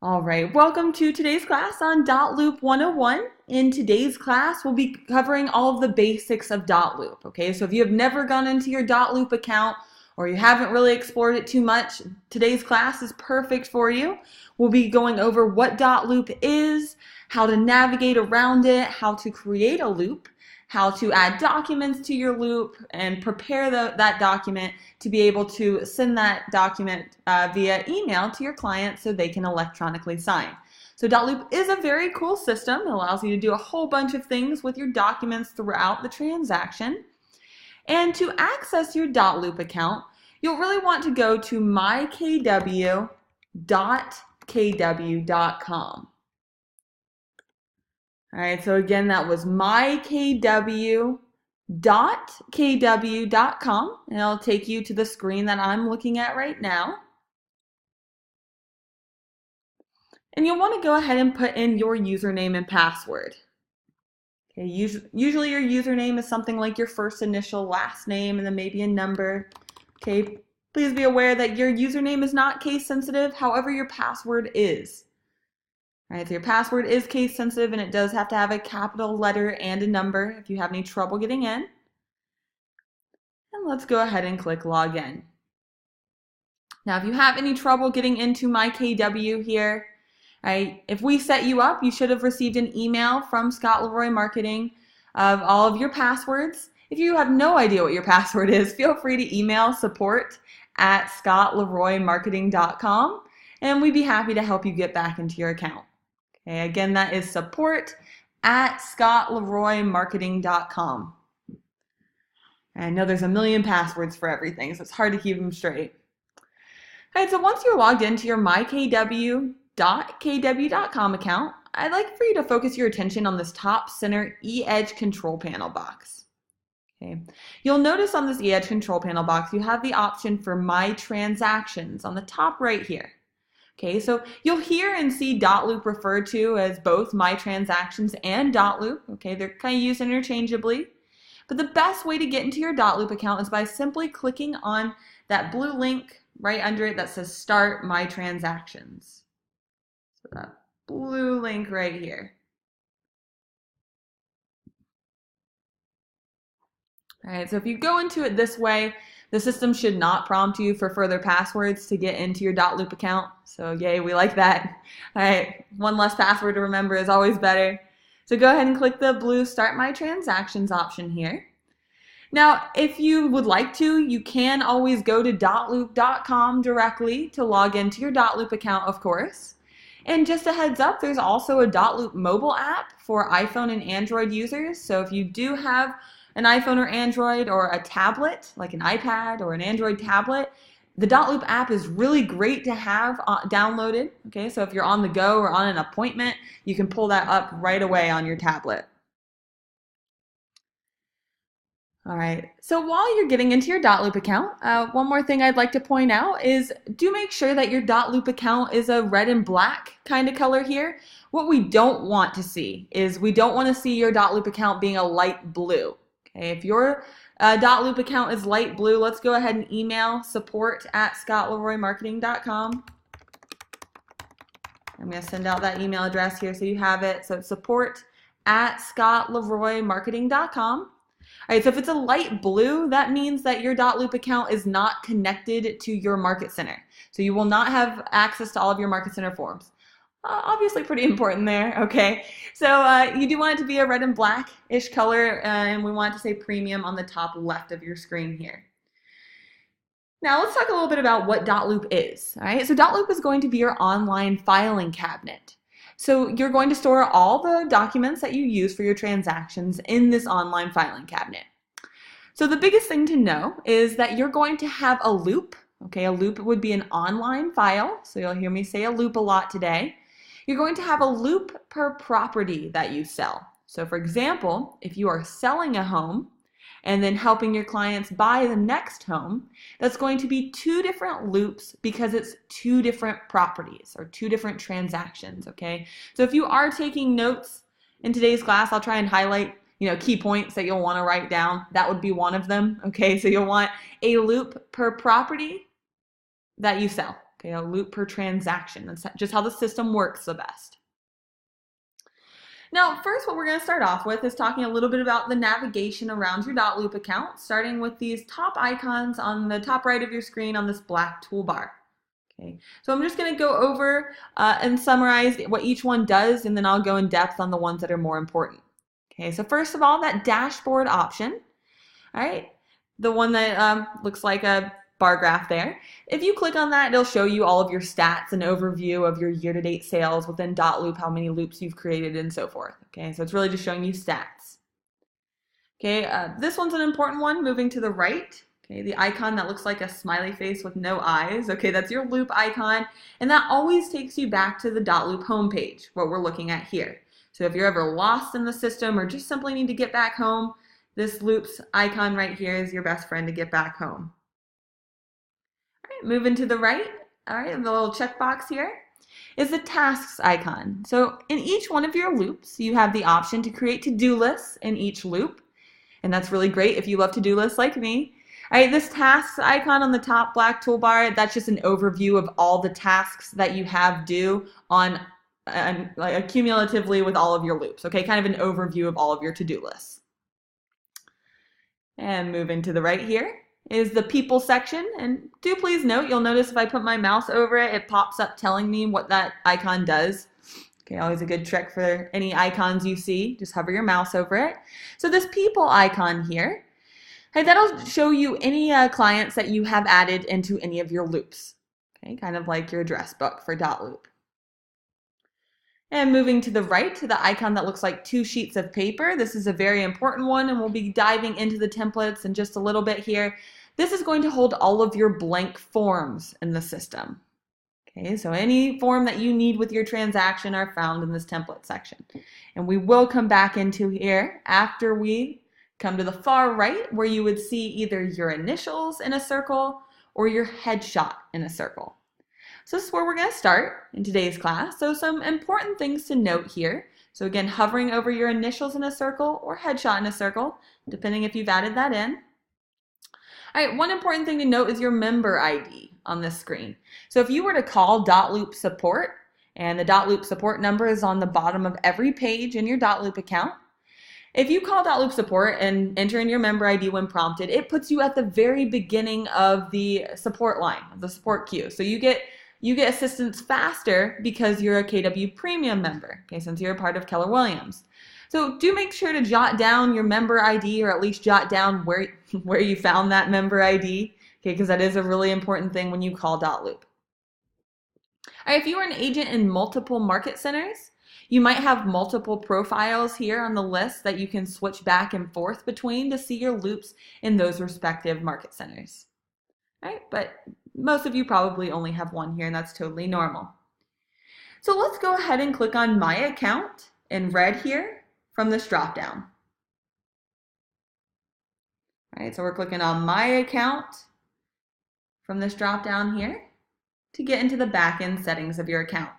All right, welcome to today's class on Dotloop 101. In today's class, we'll be covering all of the basics of Dotloop, okay? So if you have never gone into your Dotloop account or you haven't really explored it too much, today's class is perfect for you. We'll be going over what Dotloop is, how to navigate around it, how to create a loop, how to add documents to your loop, and prepare that document to be able to send that document via email to your client so they can electronically sign. So Dotloop is a very cool system. It allows you to do a whole bunch of things with your documents throughout the transaction. And to access your Dotloop account, you'll really want to go to mykw.kw.com. All right, so again, that was mykw.kw.com, and it'll take you to the screen that I'm looking at right now. And you'll want to go ahead and put in your username and password. Okay, usually your username is something like your first initial, last name, and then maybe a number. Okay, please be aware that your username is not case sensitive, however your password is. All right, so your password is case sensitive and it does have to have a capital letter and a number if you have any trouble getting in. And let's go ahead and click login. Now, if you have any trouble getting into myKW here, right, if we set you up, you should have received an email from Scott Leroy Marketing of all of your passwords. If you have no idea what your password is, feel free to email support@scottleroymarketing.com and we'd be happy to help you get back into your account. Okay, again, that is support@scottleroymarketing.com. I know there's a million passwords for everything, so it's hard to keep them straight. All right, so once you're logged into your mykw.kw.com account, I'd like for you to focus your attention on this top center e-edge control panel box. Okay. You'll notice on this e-edge control panel box, you have the option for myTransactions on the top right here. Okay, so you'll hear and see Dotloop referred to as both myTransactions and Dotloop. Okay, they're kind of used interchangeably. But the best way to get into your Dotloop account is by simply clicking on that blue link right under it that says Start myTransactions. So that blue link right here. All right, so if you go into it this way, the system should not prompt you for further passwords to get into your Dotloop account. So yay, we like that. All right, one less password to remember is always better. So go ahead and click the blue Start My Transactions option here. Now, if you would like to, you can always go to dotloop.com directly to log into your Dotloop account, of course. And just a heads up, there's also a Dotloop mobile app for iPhone and Android users. So if you do have an iPhone or Android or a tablet, like an iPad or an Android tablet, the Dotloop app is really great to have downloaded. Okay, so if you're on the go or on an appointment, you can pull that up right away on your tablet. All right, so while you're getting into your Dotloop account, one more thing I'd like to point out is do make sure that your Dotloop account is a red and black kind of color here. What we don't want to see is we don't want to see your Dotloop account being a light blue. Okay, if your Dotloop account is light blue, let's go ahead and email support@scottleroymarketing.com. I'm going to send out that email address here so you have it. So it's support@scottleroymarketing.com. All right, so if it's a light blue, that means that your Dotloop account is not connected to your Market Center. So you will not have access to all of your Market Center forms. Obviously pretty important there, okay? So you do want it to be a red and black-ish color, and we want it to say premium on the top left of your screen here. Now let's talk a little bit about what Dotloop is, all right? So Dotloop is going to be your online filing cabinet. So you're going to store all the documents that you use for your transactions in this online filing cabinet. So the biggest thing to know is that you're going to have a loop, okay? A loop would be an online file, so you'll hear me say a loop a lot today. You're going to have a loop per property that you sell. So for example, if you are selling a home and then helping your clients buy the next home, that's going to be two different loops because it's two different properties or two different transactions, okay? So if you are taking notes in today's class, I'll try and highlight key points that you'll want to write down. That would be one of them, okay? So you'll want a loop per property that you sell. Okay, a loop per transaction. That's just how the system works the best. Now, first, what we're going to start off with is talking a little bit about the navigation around your Dotloop account, starting with these top icons on the top right of your screen on this black toolbar. Okay, so I'm just going to go over and summarize what each one does, and then I'll go in depth on the ones that are more important. Okay, so first of all, that dashboard option, all right, the one that looks like a bar graph there. If you click on that, it'll show you all of your stats and overview of your year-to-date sales within Dotloop, how many loops you've created, and so forth. Okay, so it's really just showing you stats. Okay, this one's an important one, moving to the right. Okay, the icon that looks like a smiley face with no eyes. Okay, that's your loop icon, and that always takes you back to the Dotloop homepage, what we're looking at here. So if you're ever lost in the system or just simply need to get back home, this loops icon right here is your best friend to get back home. Moving to the right, all right, the little checkbox here is the tasks icon. So in each one of your loops, you have the option to create to-do lists in each loop, and that's really great if you love to-do lists like me. All right, this tasks icon on the top black toolbar, that's just an overview of all the tasks that you have due on like cumulatively with all of your loops. Okay, kind of an overview of all of your to-do lists. And moving to the right here is the people section, and do please note, you'll notice if I put my mouse over it, it pops up telling me what that icon does. Okay, always a good trick for any icons you see, just hover your mouse over it. So this people icon here, okay, that'll show you any clients that you have added into any of your loops. Okay, kind of like your address book for Dotloop. And moving to the right, to the icon that looks like 2 sheets of paper. This is a very important one, and we'll be diving into the templates in just a little bit here. This is going to hold all of your blank forms in the system. Okay, so any form that you need with your transaction are found in this template section. And we will come back into here after we come to the far right, where you would see either your initials in a circle or your headshot in a circle. So this is where we're going to start in today's class. So some important things to note here. So again, hovering over your initials in a circle or headshot in a circle, depending if you've added that in. All right, one important thing to note is your member ID on this screen. So if you were to call Dotloop support, and the Dotloop support number is on the bottom of every page in your Dotloop account, if you call Dotloop support and enter in your member ID when prompted, it puts you at the very beginning of the support line, of the support queue. So you get assistance faster because you're a KW Premium member, okay, since you're a part of Keller Williams. So do make sure to jot down your member ID, or at least jot down where you found that member ID, okay, because that is a really important thing when you call Dotloop. All right, if you are an agent in multiple market centers, you might have multiple profiles here on the list that you can switch back and forth between to see your loops in those respective market centers. All right, but most of you probably only have one here, and that's totally normal. So let's go ahead and click on My Account in red here from this drop down. All right, so we're clicking on My Account from this drop down here to get into the back-end settings of your account.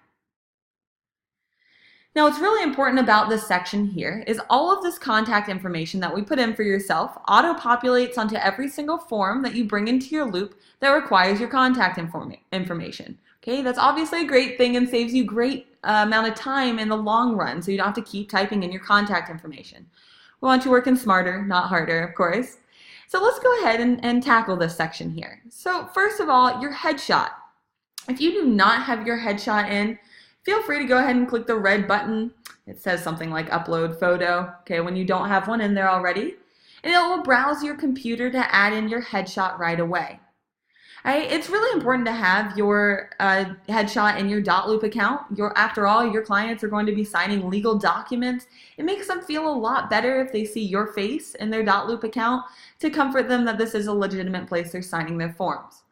Now, what's really important about this section here is all of this contact information that we put in for yourself auto-populates onto every single form that you bring into your loop that requires your contact information. Okay, that's obviously a great thing and saves you great amount of time in the long run, so you don't have to keep typing in your contact information. We want you working smarter, not harder, of course. So let's go ahead and tackle this section here. So first of all, your headshot. If you do not have your headshot in, feel free to go ahead and click the red button. It says something like upload photo, okay, when you don't have one in there already. And it will browse your computer to add in your headshot right away. All right, it's really important to have your headshot in your Dotloop account. After all, your clients are going to be signing legal documents. It makes them feel a lot better if they see your face in their Dotloop account to comfort them that this is a legitimate place they're signing their forms.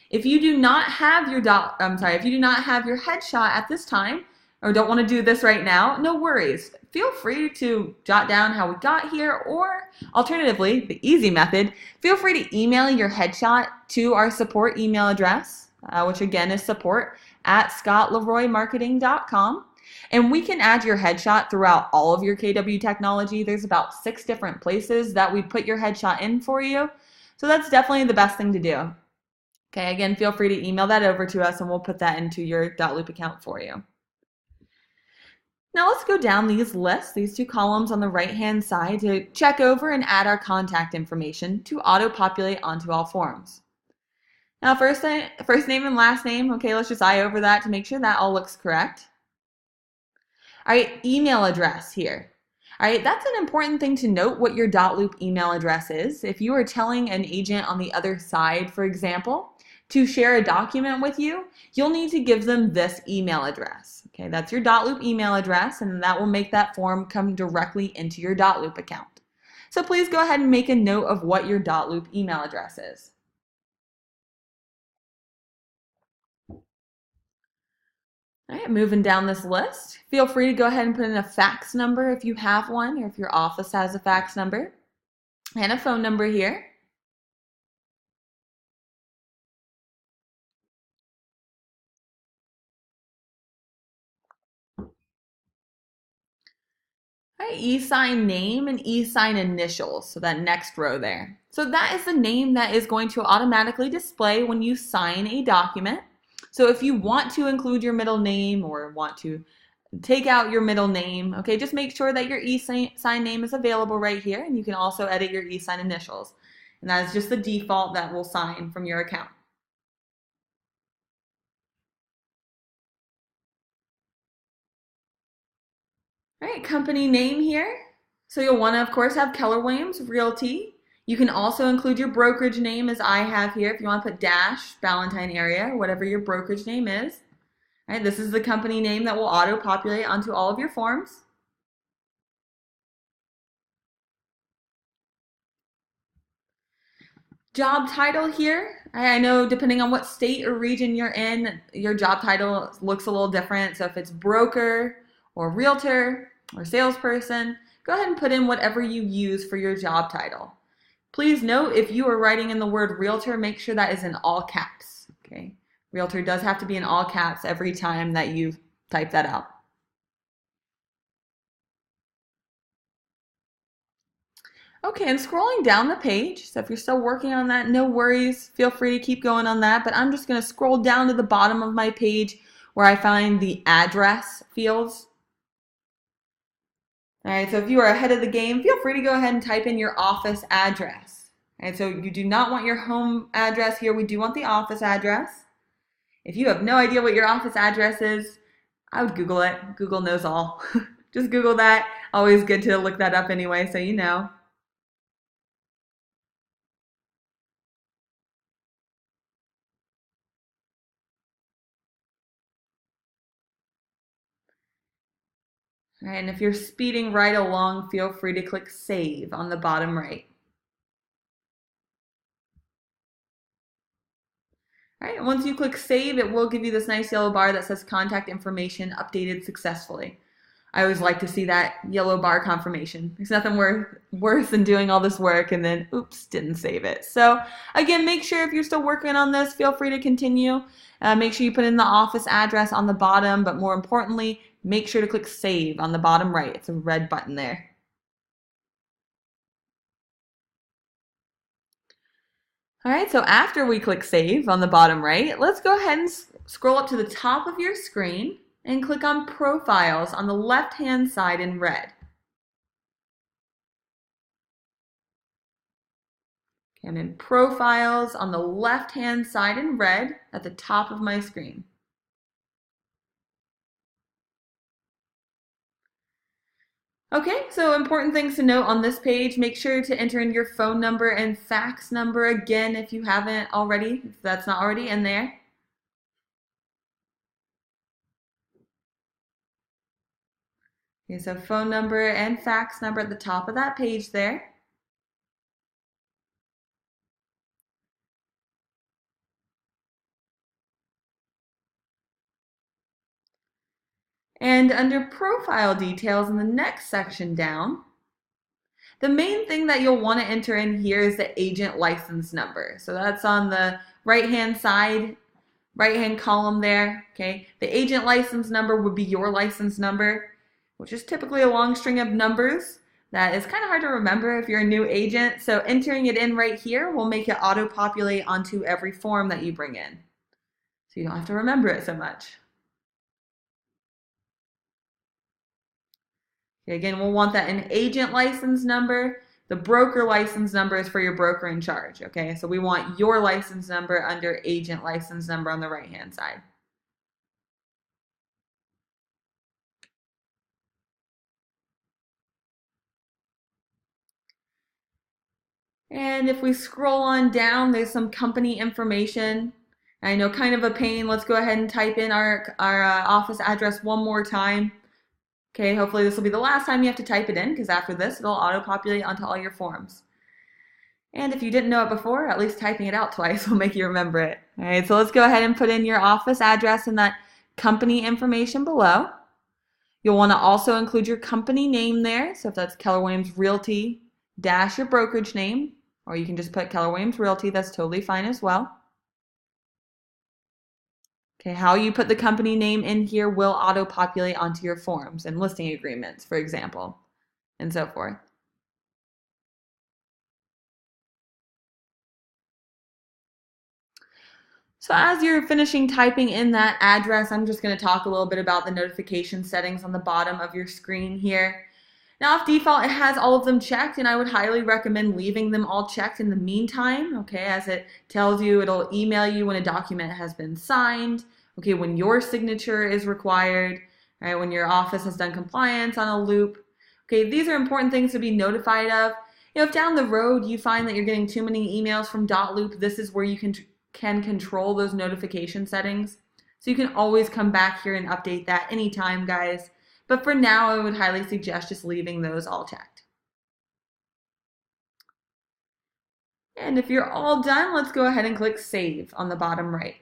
If you do not have your headshot at this time, or don't want to do this right now, no worries. Feel free to jot down how we got here, or alternatively, the easy method, feel free to email your headshot to our support email address, which again is support@scottleroymarketing.com. And we can add your headshot throughout all of your KW technology. There's about 6 different places that we put your headshot in for you. So that's definitely the best thing to do. Okay, again, feel free to email that over to us and we'll put that into your Dotloop account for you. Now let's go down these lists, these two columns on the right-hand side, to check over and add our contact information to auto-populate onto all forms. Now first name and last name, okay, let's just eye over that to make sure that all looks correct. All right, email address here. All right, that's an important thing to note what your Dotloop email address is. If you are telling an agent on the other side, for example, to share a document with you, you'll need to give them this email address. Okay, that's your Dotloop email address, and that will make that form come directly into your Dotloop account. So please go ahead and make a note of what your Dotloop email address is. All right, moving down this list, feel free to go ahead and put in a fax number if you have one, or if your office has a fax number, and a phone number here. All right, e-sign name and e-sign initials, so that next row there. So that is the name that is going to automatically display when you sign a document. So if you want to include your middle name or want to take out your middle name, okay, just make sure that your e-sign name is available right here, and you can also edit your e-sign initials. And that is just the default that will sign from your account. All right, company name here. So you'll want to, of course, have Keller Williams Realty. You can also include your brokerage name, as I have here, if you want to put dash, Ballantyne area, or whatever your brokerage name is. All right, this is the company name that will auto-populate onto all of your forms. Job title here. I know depending on what state or region you're in, your job title looks a little different. So if it's broker or realtor or salesperson, go ahead and put in whatever you use for your job title. Please note, if you are writing in the word realtor, make sure that is in all caps. Okay, realtor does have to be in all caps every time that you type that out. Okay, and scrolling down the page, so if you're still working on that, no worries, feel free to keep going on that, but I'm just going to scroll down to the bottom of my page where I find the address fields. All right, so if you are ahead of the game, feel free to go ahead and type in your office address. All right, so you do not want your home address here, we do want the office address. If you have no idea what your office address is, I would Google it. Google knows all. Just Google that. Always good to look that up anyway, so you know. All right, and if you're speeding right along, feel free to click Save on the bottom right. All right, and once you click Save, it will give you this nice yellow bar that says Contact Information Updated Successfully. I always like to see that yellow bar confirmation. There's nothing worse than doing all this work and then, oops, didn't save it. So again, make sure if you're still working on this, feel free to continue. Make sure you put in the office address on the bottom, but more importantly, make sure to click Save on the bottom right. It's a red button there. All right, so after we click Save on the bottom right, let's go ahead and scroll up to the top of your screen and click on Profiles on the left-hand side in red. Okay, I'm in Profiles on the left-hand side in red at the top of my screen. Okay, so important things to note on this page, make sure to enter in your phone number and fax number again if you haven't already, if that's not already in there. Okay, so phone number and fax number at the top of that page there. And under profile details in the next section down, the main thing that you'll want to enter in here is the agent license number. So that's on the right-hand side, right-hand column there, okay? The agent license number would be your license number, which is typically a long string of numbers. That is kind of hard to remember if you're a new agent. So entering it in right here will make it auto-populate onto every form that you bring in. So you don't have to remember it so much. Okay, again, we'll want that an agent license number. The broker license number is for your broker in charge, okay? So we want your license number under agent license number on the right-hand side. And if we scroll on down, there's some company information. I know, kind of a pain. Let's go ahead and type in our office address one more time. Okay, hopefully this will be the last time you have to type it in, because after this, it'll auto-populate onto all your forms. And if you didn't know it before, at least typing it out twice will make you remember it. All right, so let's go ahead and put in your office address and that company information below. You'll want to also include your company name there. So if that's Keller Williams Realty dash your brokerage name, or you can just put Keller Williams Realty, that's totally fine as well. Okay, how you put the company name in here will auto-populate onto your forms and listing agreements, for example, and so forth. So as you're finishing typing in that address, I'm just going to talk a little bit about the notification settings on the bottom of your screen here. Now, off default, it has all of them checked, and I would highly recommend leaving them all checked in the meantime, okay, as it tells you, it'll email you when a document has been signed, okay, when your signature is required, right, when your office has done compliance on a loop. Okay, these are important things to be notified of. You know, if down the road you find that you're getting too many emails from Dotloop, this is where you can control those notification settings. So you can always come back here and update that anytime, guys. But for now, I would highly suggest just leaving those all checked. And if you're all done, let's go ahead and click Save on the bottom right.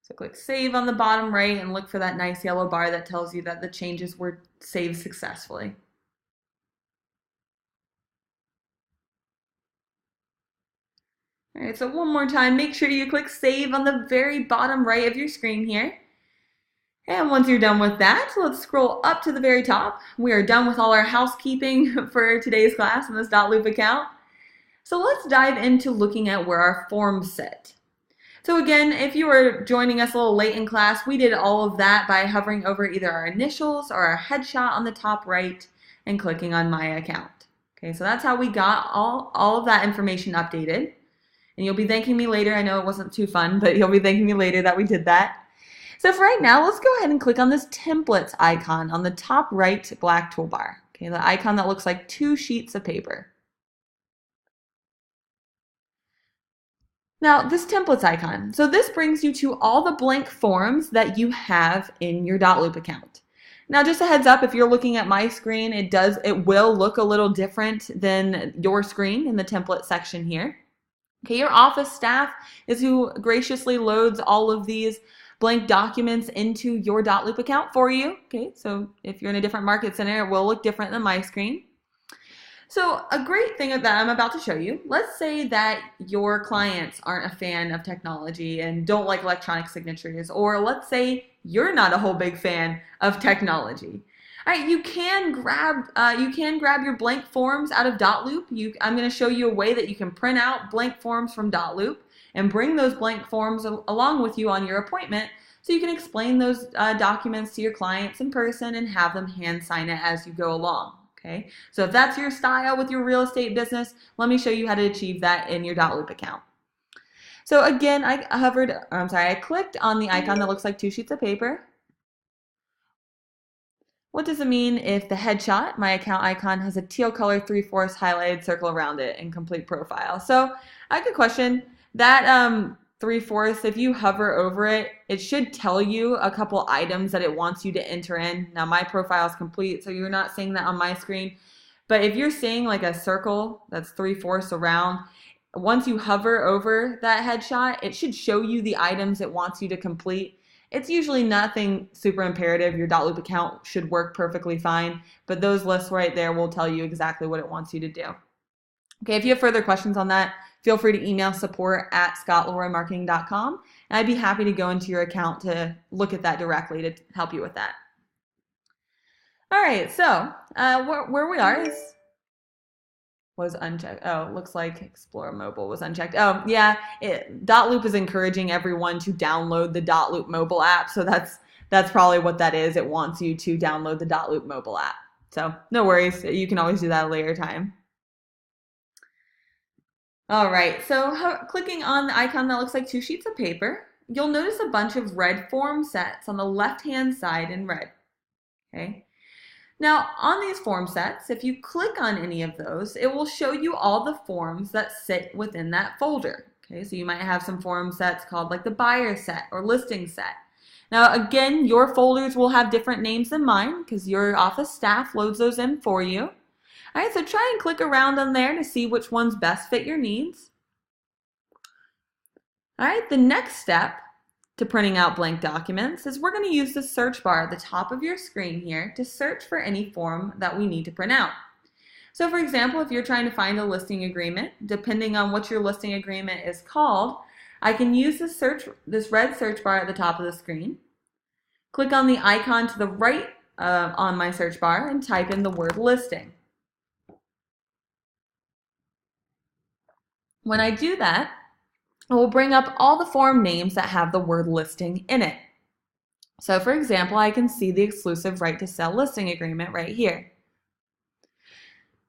So click Save on the bottom right and look for that nice yellow bar that tells you that the changes were saved successfully. All right, so one more time, make sure you click Save on the very bottom right of your screen here. And once you're done with that, let's scroll up to the very top. We are done with all our housekeeping for today's class in this Dotloop account. So let's dive into looking at where our forms sit. So again, if you were joining us a little late in class, we did all of that by hovering over either our initials or our headshot on the top right and clicking on My Account. Okay, so that's how we got all of that information updated. And you'll be thanking me later. I know it wasn't too fun, but you'll be thanking me later that we did that. So for right now, let's go ahead and click on this templates icon on the top right black toolbar. Okay, the icon that looks like 2 sheets of paper. Now, this templates icon, so this brings you to all the blank forms that you have in your Dotloop account. Now, just a heads up, if you're looking at my screen, it will look a little different than your screen in the template section here. Okay, your office staff is who graciously loads all of these blank documents into your Dotloop account for you. Okay, so if you're in a different market center, it will look different than my screen. So a great thing that I'm about to show you, let's say that your clients aren't a fan of technology and don't like electronic signatures, or let's say you're not a whole big fan of technology. All right, you can grab your blank forms out of Dotloop. I'm going to show you a way that you can print out blank forms from Dotloop and bring those blank forms along with you on your appointment so you can explain those documents to your clients in person and have them hand sign it as you go along. Okay, so if that's your style with your real estate business, let me show you how to achieve that in your Dotloop account. So again, I clicked on the icon that looks like 2 sheets of paper. What does it mean if the headshot, my account icon, has a teal color 3/4 highlighted circle around it in complete profile? So I have a question. That 3/4, if you hover over it, it should tell you a couple items that it wants you to enter in. Now my profile is complete, so you're not seeing that on my screen. But if you're seeing like a circle that's 3/4 around, once you hover over that headshot, it should show you the items it wants you to complete. It's usually nothing super imperative. Your Dotloop account should work perfectly fine, but those lists right there will tell you exactly what it wants you to do. Okay, if you have further questions on that, feel free to email support@scottleroymarketing.com, and I'd be happy to go into your account to look at that directly to help you with that. All right, so where we are is was unchecked. Oh, looks like Explore Mobile was unchecked. Oh, yeah, Dotloop is encouraging everyone to download the Dotloop mobile app, so that's probably what that is. It wants you to download the Dotloop mobile app. So no worries, you can always do that at a later time. All right, so clicking on the icon that looks like two sheets of paper, you'll notice a bunch of red form sets on the left-hand side in red. Okay. Now, on these form sets, if you click on any of those, it will show you all the forms that sit within that folder. Okay, so you might have some form sets called like the buyer set or listing set. Now, again, your folders will have different names than mine because your office staff loads those in for you. All right, so try and click around on there to see which ones best fit your needs. All right, the next step to printing out blank documents is we're going to use the search bar at the top of your screen here to search for any form that we need to print out. So for example, if you're trying to find a listing agreement, depending on what your listing agreement is called, I can use this red search bar at the top of the screen, click on the icon to the right on my search bar and type in the word listing. When I do that, it will bring up all the form names that have the word listing in it. So for example, I can see the exclusive right to sell listing agreement right here.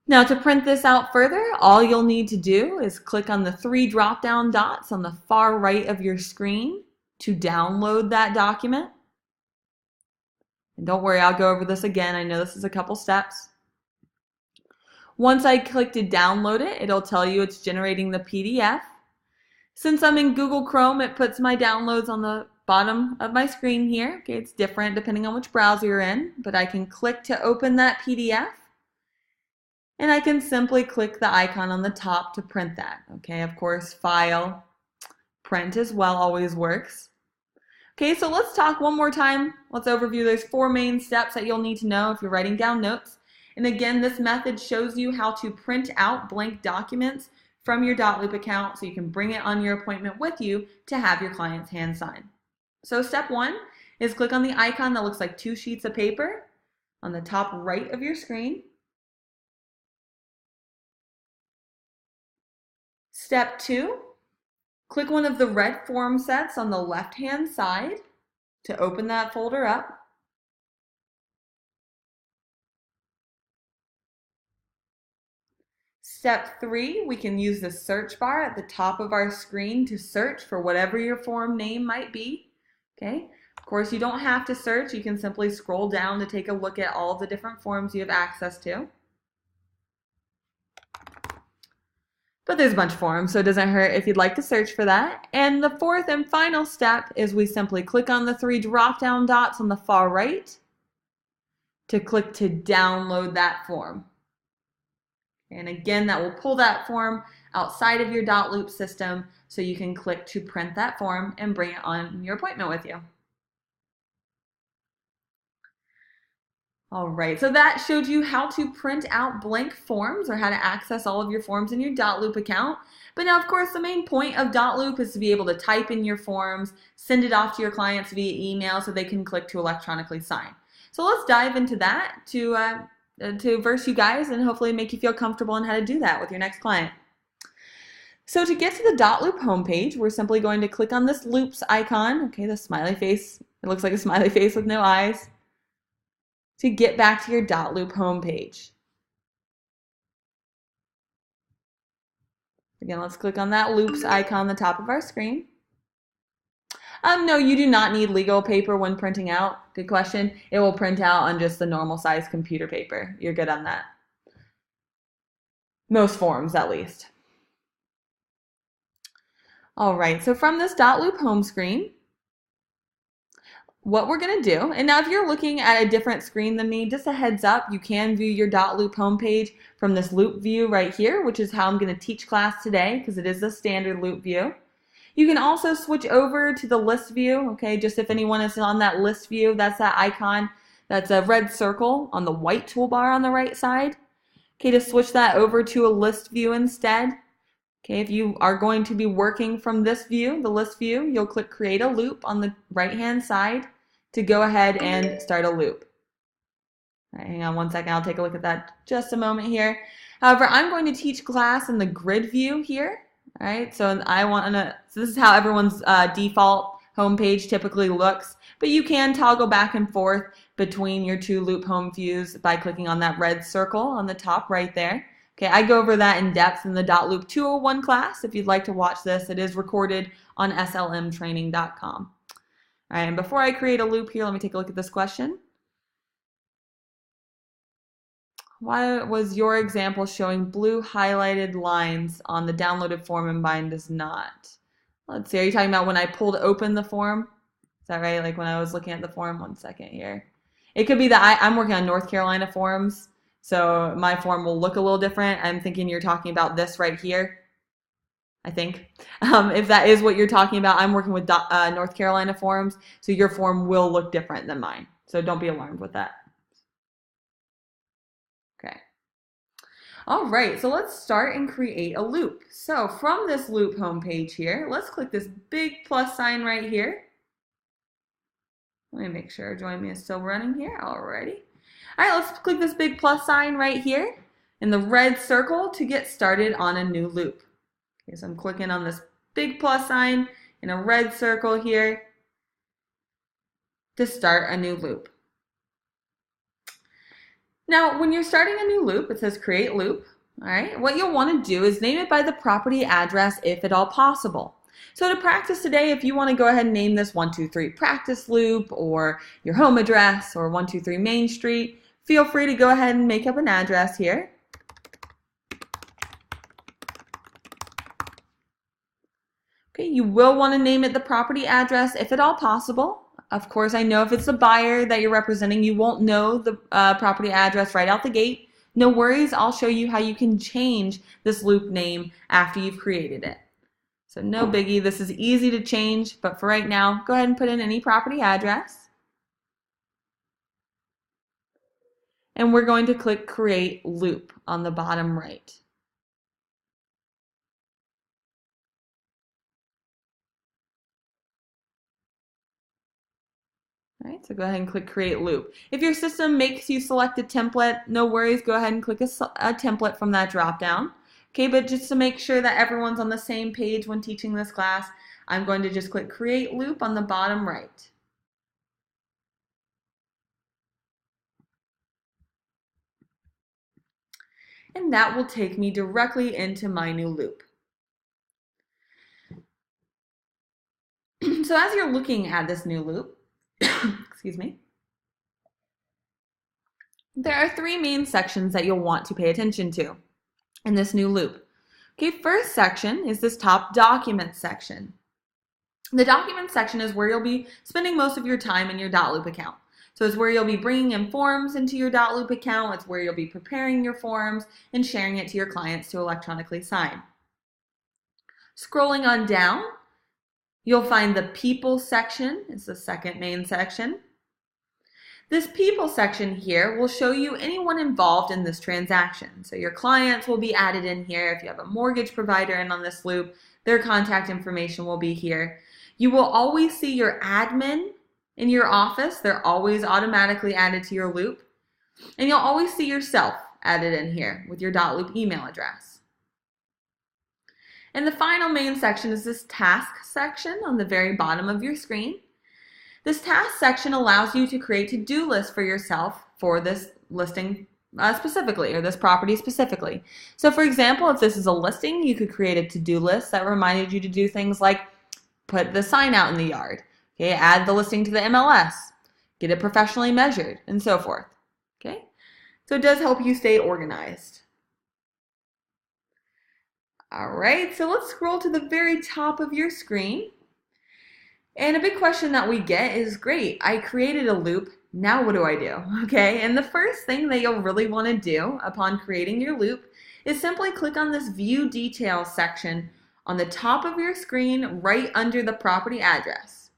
Now to print this out further, all you'll need to do is click on the three drop-down dots on the far right of your screen to download that document. And don't worry, I'll go over this again. I know this is a couple steps. Once I click to download it, it'll tell you it's generating the PDF. Since I'm in Google Chrome, it puts my downloads on the bottom of my screen here. Okay, it's different depending on which browser you're in, but I can click to open that PDF, and I can simply click the icon on the top to print that. Okay, of course, File, Print as well always works. Okay, so let's talk one more time. Let's overview. There's 4 main steps that you'll need to know if you're writing down notes. And again, this method shows you how to print out blank documents from your Dotloop account so you can bring it on your appointment with you to have your clients hand sign. So step 1 is click on the icon that looks like 2 sheets of paper on the top right of your screen. Step 2, click one of the red form sets on the left-hand side to open that folder up. Step 3, we can use the search bar at the top of our screen to search for whatever your form name might be. Okay. Of course, you don't have to search. You can simply scroll down to take a look at all the different forms you have access to. But there's a bunch of forms, so it doesn't hurt if you'd like to search for that. And the 4th and final step is we simply click on the 3 drop-down dots on the far right to click to download that form. And again, that will pull that form outside of your Dotloop system so you can click to print that form and bring it on your appointment with you. All right, so that showed you how to print out blank forms or how to access all of your forms in your Dotloop account. But now, of course, the main point of Dotloop is to be able to type in your forms, send it off to your clients via email so they can click to electronically sign. So let's dive into that to verse you guys and hopefully make you feel comfortable in how to do that with your next client. So to get to the Dotloop homepage, we're simply going to click on this loops icon, okay, the smiley face. It looks like a smiley face with no eyes, to get back to your Dotloop homepage. Again, let's click on that loops icon on the top of our screen. No, you do not need legal paper when printing out. Good question. It will print out on just the normal size computer paper. You're good on that. Most forms, at least. All right, so from this Dotloop home screen, what we're going to do, and now if you're looking at a different screen than me, just a heads up, you can view your Dotloop homepage from this loop view right here, which is how I'm going to teach class today because it is the standard loop view. You can also switch over to the list view, okay, just if anyone is on that list view, that's that icon, that's a red circle on the white toolbar on the right side. Okay, to switch that over to a list view instead. Okay, if you are going to be working from this view, the list view, you'll click create a loop on the right-hand side to go ahead and start a loop. All right, hang on one second. I'll take a look at that just a moment here. However, I'm going to teach class in the grid view here. All right, so so this is how everyone's default homepage typically looks, but you can toggle back and forth between your two loop home views by clicking on that red circle on the top right there. Okay, I go over that in depth in the Dotloop 201 class. If you'd like to watch this, it is recorded on slmtraining.com. All right, and before I create a loop here, let me take a look at this question. Why was your example showing blue highlighted lines on the downloaded form and mine does not? Let's see, are you talking about when I pulled open the form? Is that right? Like when I was looking at the form? One second here. It could be that I'm working on North Carolina forms, so my form will look a little different. I'm thinking you're talking about this right here, I think. If that is what you're talking about, I'm working with North Carolina forms, so your form will look different than mine. So don't be alarmed with that. Okay. All right, so let's start and create a loop. So from this loop homepage here, let's click this big plus sign right here. Let me make sure Join Me is still running here. Alrighty. All right, let's click this big plus sign right here in the red circle to get started on a new loop. Okay, so I'm clicking on this big plus sign in a red circle here to start a new loop. Now, when you're starting a new loop, it says create loop. All right, what you'll want to do is name it by the property address if at all possible. So to practice today, if you want to go ahead and name this 123 practice loop or your home address or 123 Main Street, feel free to go ahead and make up an address here. Okay, you will want to name it the property address if at all possible. Of course, I know if it's the buyer that you're representing, you won't know the property address right out the gate. No worries, I'll show you how you can change this loop name after you've created it. So no biggie, this is easy to change, but for right now, go ahead and put in any property address. And we're going to click Create Loop on the bottom right. All right, so go ahead and click Create Loop. If your system makes you select a template, no worries, go ahead and click a template from that drop-down. Okay, but just to make sure that everyone's on the same page when teaching this class, I'm going to just click Create Loop on the bottom right. And that will take me directly into my new loop. So as you're looking at this new loop, excuse me, there are three main sections that you'll want to pay attention to in this new loop. Okay, first section is this top document section. The document section is where you'll be spending most of your time in your Dotloop account. So it's where you'll be bringing in forms into your Dotloop account. It's where you'll be preparing your forms and sharing it to your clients to electronically sign. Scrolling on down, you'll find the People section. It's the second main section. This People section here will show you anyone involved in this transaction. So your clients will be added in here. If you have a mortgage provider in on this loop, their contact information will be here. You will always see your admin in your office. They're always automatically added to your loop. And you'll always see yourself added in here with your Dotloop email address. And the final main section is this Task section on the very bottom of your screen. This task section allows you to create to-do lists for yourself for this listing specifically, or this property specifically. So for example, if this is a listing, you could create a to-do list that reminded you to do things like put the sign out in the yard, okay, add the listing to the MLS, get it professionally measured, and so forth. Okay, so it does help you stay organized. All right, so let's scroll to the very top of your screen. And a big question that we get is, great, I created a loop, now what do I do? Okay, and the first thing that you'll really want to do upon creating your loop is simply click on this View Details section on the top of your screen right under the property address.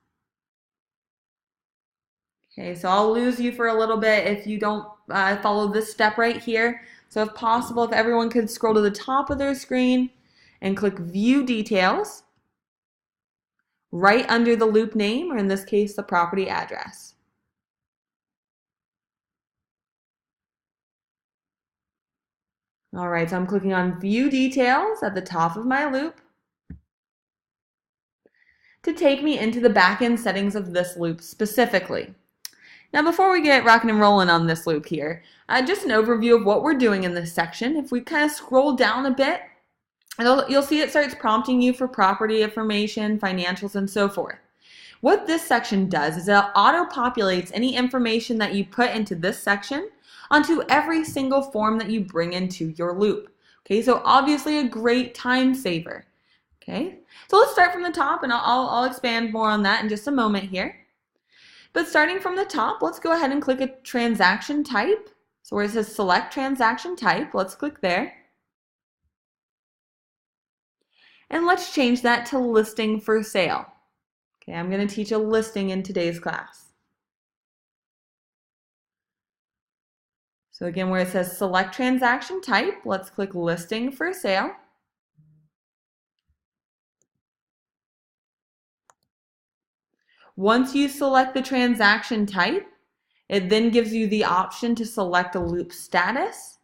Okay, so I'll lose you for a little bit if you don't follow this step right here. So if possible, if everyone could scroll to the top of their screen and click View Details right under the loop name, or in this case, the property address. All right, so I'm clicking on View Details at the top of my loop to take me into the backend settings of this loop specifically. Now, before we get rocking and rolling on this loop here, just an overview of what we're doing in this section. If we kind of scroll down a bit, you'll see it starts prompting you for property information, financials, and so forth. What this section does is it auto-populates any information that you put into this section onto every single form that you bring into your loop. Okay, so obviously a great time saver. Okay, so let's start from the top, and I'll expand more on that in just a moment here. But starting from the top, let's go ahead and click a transaction type. So where it says select transaction type, let's click there. And let's change that to listing for sale. Okay, I'm going to teach a listing in today's class. So again, where it says select transaction type, let's click listing for sale. Once you select the transaction type, it then gives you the option to select a loop status,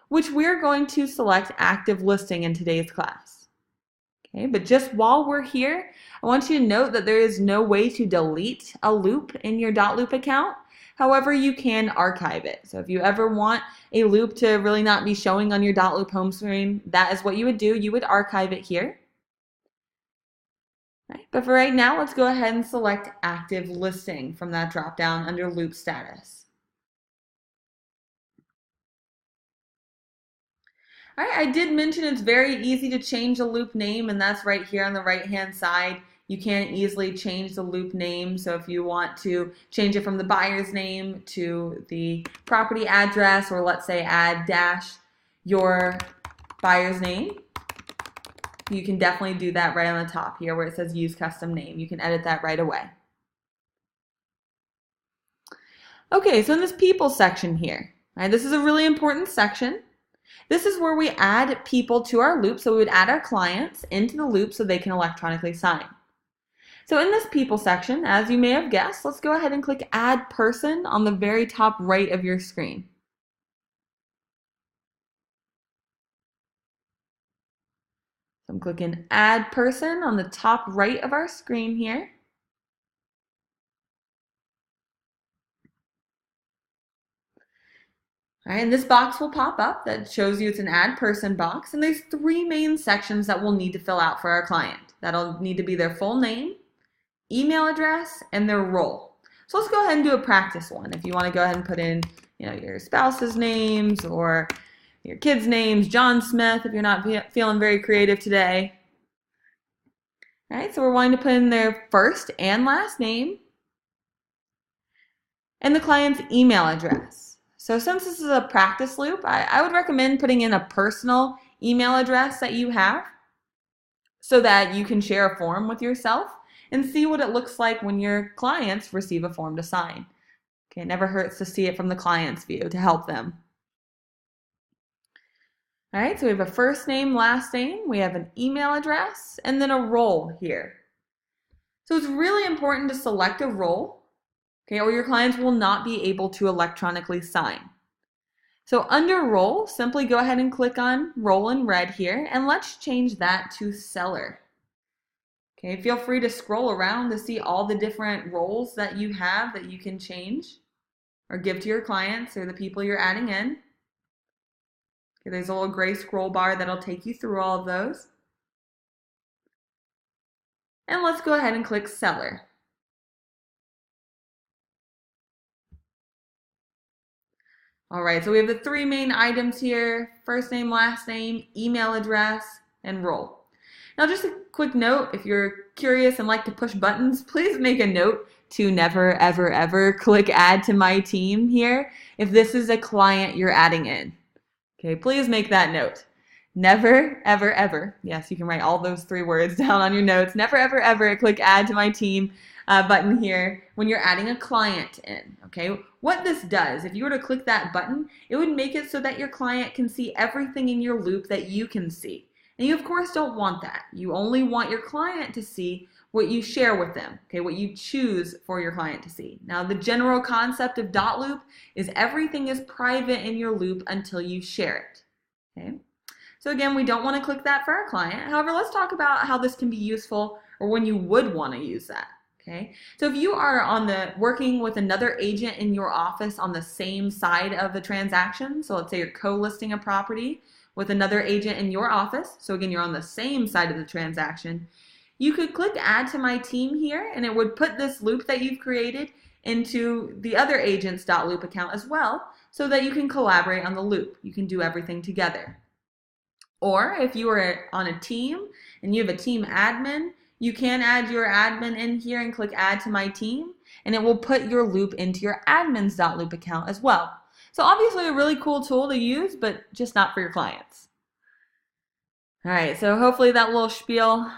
which we're going to select active listing in today's class. Okay, but just while we're here, I want you to note that there is no way to delete a loop in your Dotloop account. However, you can archive it. So if you ever want a loop to really not be showing on your Dotloop home screen, that is what you would do. You would archive it here. Right, but for right now, let's go ahead and select active listing from that drop-down under loop status. All right, I did mention it's very easy to change a loop name, and that's right here on the right-hand side. You can easily change the loop name. So if you want to change it from the buyer's name to the property address, or let's say add dash your buyer's name, you can definitely do that right on the top here where it says use custom name. You can edit that right away. Okay, so in this people section here, right, this is a really important section. This is where we add people to our loop. So we would add our clients into the loop so they can electronically sign. So in this people section, as you may have guessed, let's go ahead and click add person on the very top right of your screen. So I'm clicking add person on the top right of our screen here. All right, and this box will pop up that shows you it's an add person box, and there's three main sections that we'll need to fill out for our client. That'll need to be their full name, email address, and their role. So let's go ahead and do a practice one. If you want to go ahead and put in, your spouse's names or your kids' names, John Smith, if you're not feeling very creative today. All right, so we're wanting to put in their first and last name and the client's email address. So since this is a practice loop, I would recommend putting in a personal email address that you have so that you can share a form with yourself and see what it looks like when your clients receive a form to sign. Okay, it never hurts to see it from the client's view to help them. All right, so we have a first name, last name, we have an email address, and then a role here. So it's really important to select a role, okay, or your clients will not be able to electronically sign. So under role, simply go ahead and click on role in red here, and let's change that to seller. Okay, feel free to scroll around to see all the different roles that you have that you can change or give to your clients or the people you're adding in. Okay, there's a little gray scroll bar that'll take you through all of those. And let's go ahead and click seller. All right, so we have the three main items here: first name, last name, email address, and role. Now just a quick note, if you're curious and like to push buttons, please make a note to never, ever, ever click add to my team here if this is a client you're adding in. Okay, please make that note. Never, ever, ever. Yes, you can write all those three words down on your notes. Never, ever, ever click add to my team button here when you're adding a client in. Okay, what this does, if you were to click that button, it would make it so that your client can see everything in your loop that you can see. And you, of course, don't want that. You only want your client to see what you share with them, okay, what you choose for your client to see. Now, the general concept of Dotloop is everything is private in your loop until you share it. Okay. So again, we don't want to click that for our client. However, let's talk about how this can be useful or when you would want to use that. Okay. So if you are working with another agent in your office on the same side of the transaction, so let's say you're co-listing a property with another agent in your office. So again, you're on the same side of the transaction. You could click add to my team here and it would put this loop that you've created into the other agent's Dotloop account as well so that you can collaborate on the loop. You can do everything together. Or if you are on a team and you have a team admin, you can add your admin in here and click add to my team and it will put your loop into your admin's Dotloop account as well. So obviously a really cool tool to use, but just not for your clients. All right, so hopefully that little spiel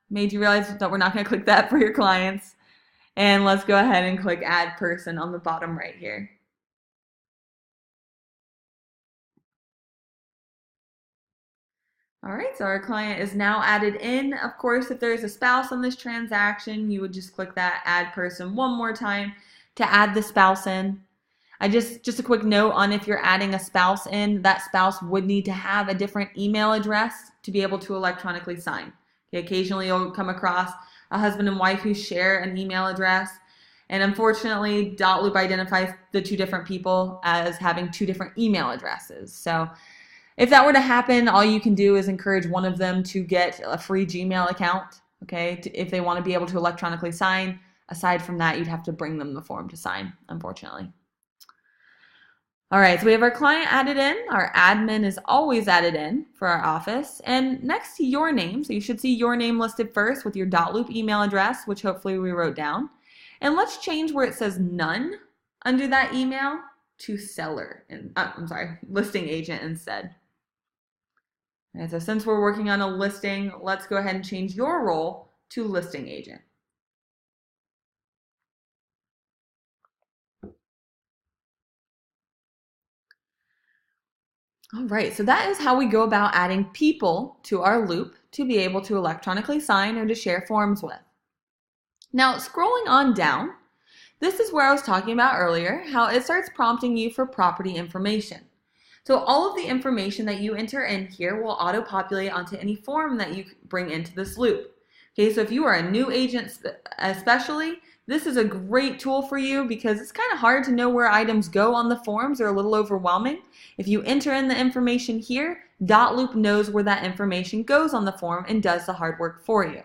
made you realize that we're not going to click that for your clients. And let's go ahead and click add person on the bottom right here. All right, so our client is now added in. Of course, if there's a spouse on this transaction, you would just click that add person one more time to add the spouse in. Just a quick note on if you're adding a spouse in, that spouse would need to have a different email address to be able to electronically sign. Okay, occasionally you'll come across a husband and wife who share an email address, and unfortunately Dotloop identifies the two different people as having two different email addresses. So if that were to happen, all you can do is encourage one of them to get a free Gmail account, okay, if they want to be able to electronically sign. Aside from that, you'd have to bring them the form to sign, unfortunately. All right, so we have our client added in. Our admin is always added in for our office. And next to your name, so you should see your name listed first with your Dotloop email address, which hopefully we wrote down. And let's change where it says none under that email to seller, and listing agent instead. All right, so since we're working on a listing, let's go ahead and change your role to listing agent. All right, so that is how we go about adding people to our loop to be able to electronically sign or to share forms with. Now, scrolling on down, this is where I was talking about earlier, how it starts prompting you for property information. So all of the information that you enter in here will auto-populate onto any form that you bring into this loop. Okay, so if you are a new agent especially, this is a great tool for you because it's kind of hard to know where items go on the forms. They're a little overwhelming. If you enter in the information here, Dotloop knows where that information goes on the form and does the hard work for you.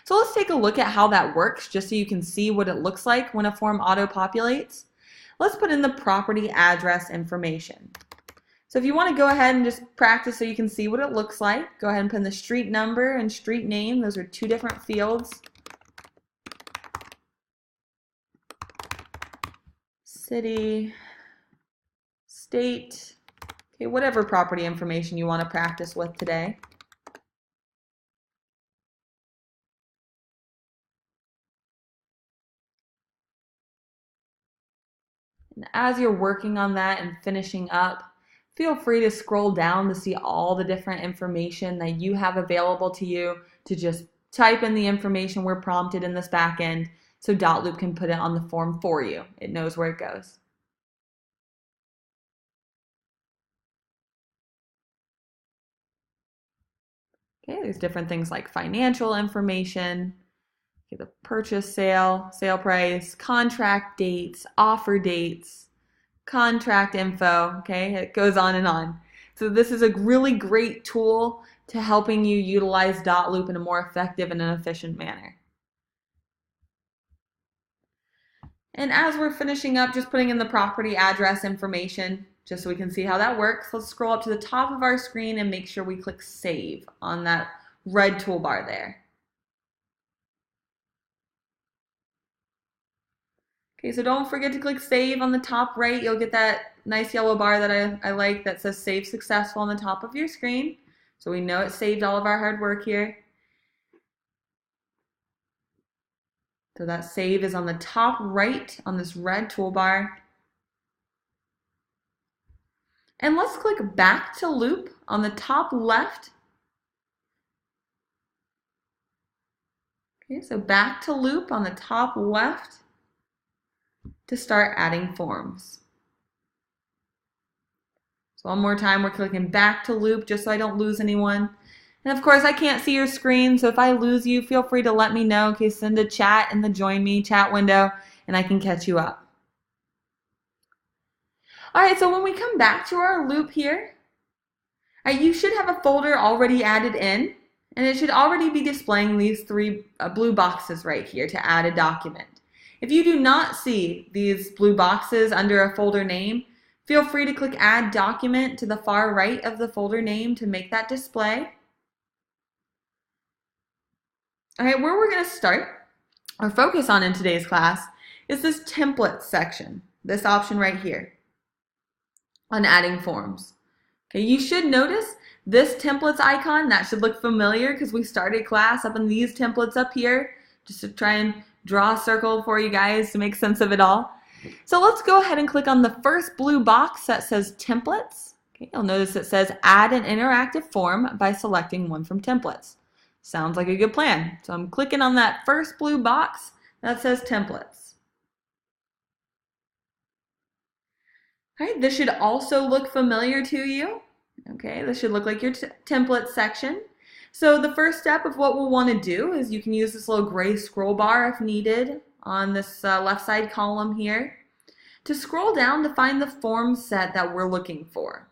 So let's take a look at how that works just so you can see what it looks like when a form auto-populates. Let's put in the property address information. So if you want to go ahead and just practice so you can see what it looks like, go ahead and put in the street number and street name. Those are two different fields. City, state, okay, whatever property information you want to practice with today. And as you're working on that and finishing up, feel free to scroll down to see all the different information that you have available to you to just type in the information we're prompted in this back end so Dotloop can put it on the form for you. It knows where it goes. Okay, there's different things like financial information, okay, the purchase, sale price, contract dates, offer dates, contract info, okay, it goes on and on. So this is a really great tool to helping you utilize Dotloop in a more effective and an efficient manner. And as we're finishing up, just putting in the property address information, just so we can see how that works, let's scroll up to the top of our screen and make sure we click Save on that red toolbar there. Okay, so don't forget to click Save on the top right. You'll get that nice yellow bar that I like that says Save Successful on the top of your screen. So we know it saved all of our hard work here. So that save is on the top right on this red toolbar. And let's click Back to Loop on the top left. Okay, so Back to Loop on the top left to start adding forms. So one more time, we're clicking back to loop just so I don't lose anyone. And of course, I can't see your screen, so if I lose you, feel free to let me know. Okay, send a chat in the Join Me chat window, and I can catch you up. All right, so when we come back to our loop here, you should have a folder already added in, and it should already be displaying these three blue boxes right here to add a document. If you do not see these blue boxes under a folder name, feel free to click Add Document to the far right of the folder name to make that display. All right, where we're going to start or focus on in today's class is this template section, this option right here on adding forms. Okay, you should notice this templates icon. That should look familiar because we started class up in these templates up here, just to try and draw a circle for you guys to make sense of it all. So let's go ahead and click on the first blue box that says templates. Okay, you'll notice it says add an interactive form by selecting one from templates. Sounds like a good plan. So I'm clicking on that first blue box that says templates. All right, this should also look familiar to you. Okay, this should look like your template section. So the first step of what we'll want to do is you can use this little gray scroll bar if needed on this left side column here to scroll down to find the form set that we're looking for.